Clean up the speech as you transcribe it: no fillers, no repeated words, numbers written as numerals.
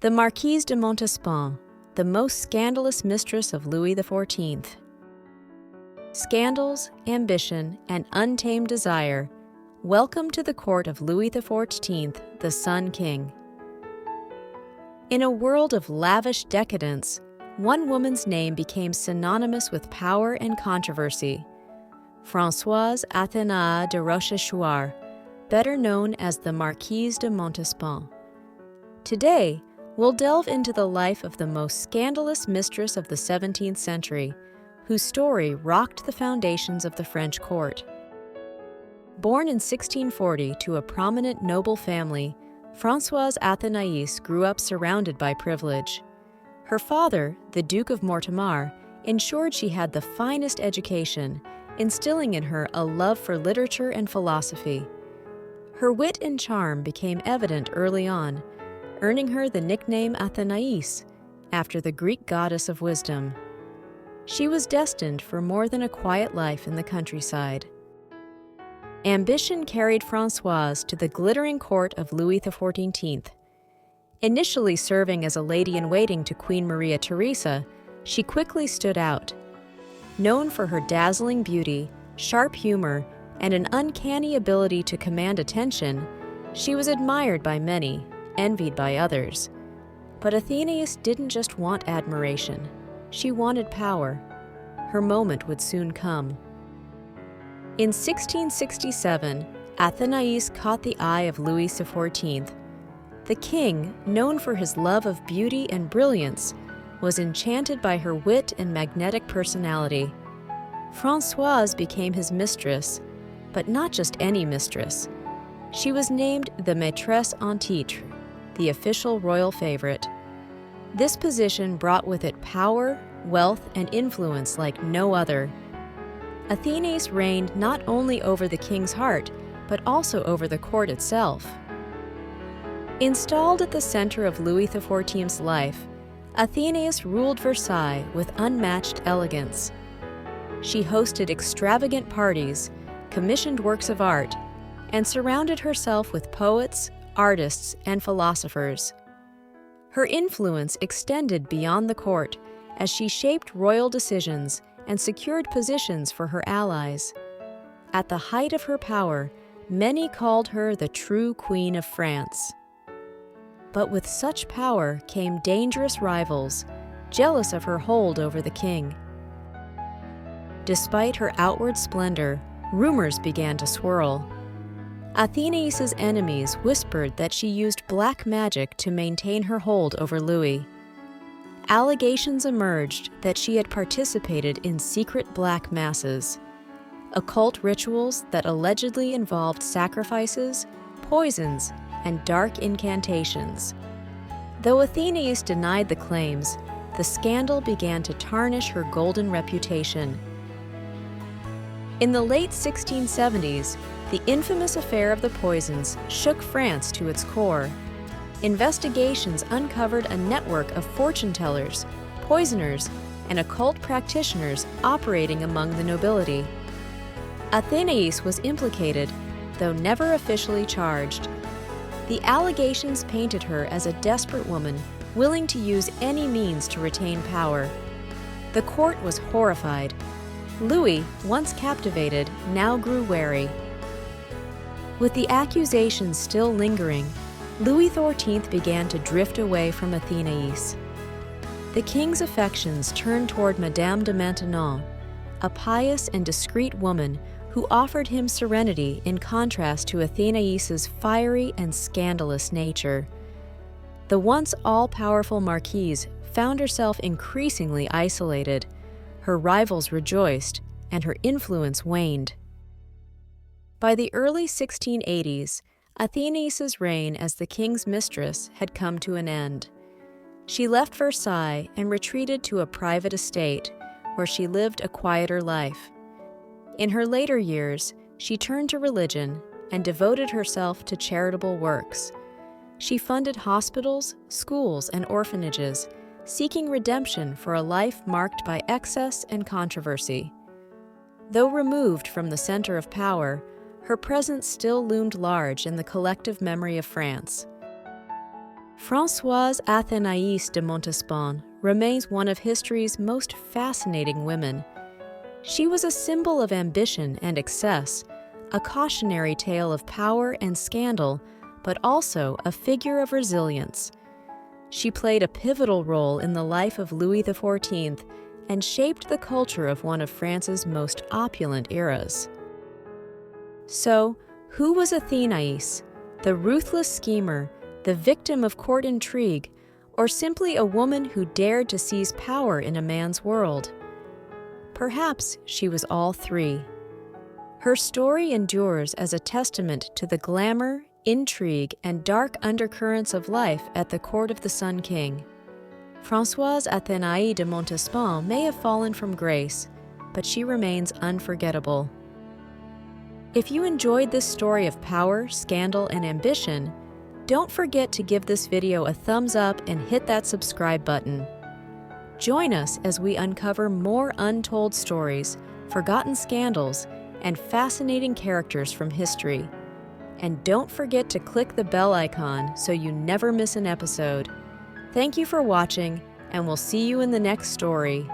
The Marquise de Montespan, the most scandalous mistress of Louis XIV. Scandals, ambition, and untamed desire, welcome to the court of Louis XIV, the Sun King. In a world of lavish decadence, one woman's name became synonymous with power and controversy. Françoise Athénaïs de Montespan, better known as the Marquise de Montespan. Today, we'll delve into the life of the most scandalous mistress of the 17th century, whose story rocked the foundations of the French court. Born in 1640 to a prominent noble family, Françoise Athénaïs grew up surrounded by privilege. Her father, the Duke of Mortemar, ensured she had the finest education, instilling in her a love for literature and philosophy. Her wit and charm became evident early on, earning her the nickname Athénaïs, after the Greek goddess of wisdom. She was destined for more than a quiet life in the countryside. Ambition carried Françoise to the glittering court of Louis XIV. Initially serving as a lady-in-waiting to Queen Maria Theresa, she quickly stood out. Known for her dazzling beauty, sharp humor, and an uncanny ability to command attention, she was admired by many, envied by others. But Athénaïs didn't just want admiration. She wanted power. Her moment would soon come. In 1667, Athénaïs caught the eye of Louis XIV. The king, known for his love of beauty and brilliance, was enchanted by her wit and magnetic personality. Françoise became his mistress, but not just any mistress. She was named the Mistress en titre, the official royal favorite. This position brought with it power, wealth, and influence like no other. Athénaïs reigned not only over the king's heart, but also over the court itself. Installed at the center of Louis XIV's life, Athénaïs ruled Versailles with unmatched elegance. She hosted extravagant parties, commissioned works of art, and surrounded herself with poets, artists, and philosophers. Her influence extended beyond the court as she shaped royal decisions and secured positions for her allies. At the height of her power, many called her the true Queen of France. But with such power came dangerous rivals, jealous of her hold over the king. Despite her outward splendor, rumors began to swirl. Athénaïs's enemies whispered that she used black magic to maintain her hold over Louis. Allegations emerged that she had participated in secret black masses, occult rituals that allegedly involved sacrifices, poisons, and dark incantations. Though Athénaïs denied the claims, the scandal began to tarnish her golden reputation. In the late 1670s, the infamous affair of the poisons shook France to its core. Investigations uncovered a network of fortune-tellers, poisoners, and occult practitioners operating among the nobility. Athénaïs was implicated, though never officially charged. The allegations painted her as a desperate woman, willing to use any means to retain power. The court was horrified. Louis, once captivated, now grew wary. With the accusations still lingering, Louis XIV began to drift away from Athénaïs. The king's affections turned toward Madame de Maintenon, a pious and discreet woman who offered him serenity in contrast to Athénaïs's fiery and scandalous nature. The once all-powerful Marquise found herself increasingly isolated. Her rivals rejoiced, and her influence waned. By the early 1680s, Athénaïs's reign as the king's mistress had come to an end. She left Versailles and retreated to a private estate, where she lived a quieter life. In her later years, she turned to religion and devoted herself to charitable works. She funded hospitals, schools, and orphanages, seeking redemption for a life marked by excess and controversy. Though removed from the center of power, her presence still loomed large in the collective memory of France. Françoise Athénaïs de Montespan remains one of history's most fascinating women. She was a symbol of ambition and excess, a cautionary tale of power and scandal, but also a figure of resilience. She played a pivotal role in the life of Louis XIV and shaped the culture of one of France's most opulent eras. So, who was Athénaïs? The ruthless schemer, the victim of court intrigue, or simply a woman who dared to seize power in a man's world? Perhaps she was all three. Her story endures as a testament to the glamour, intrigue, and dark undercurrents of life at the court of the Sun King. Françoise Athénaïs de Montespan may have fallen from grace, but she remains unforgettable. If you enjoyed this story of power, scandal, and ambition, don't forget to give this video a thumbs up and hit that subscribe button. Join us as we uncover more untold stories, forgotten scandals, and fascinating characters from history. And don't forget to click the bell icon so you never miss an episode. Thank you for watching, and we'll see you in the next story.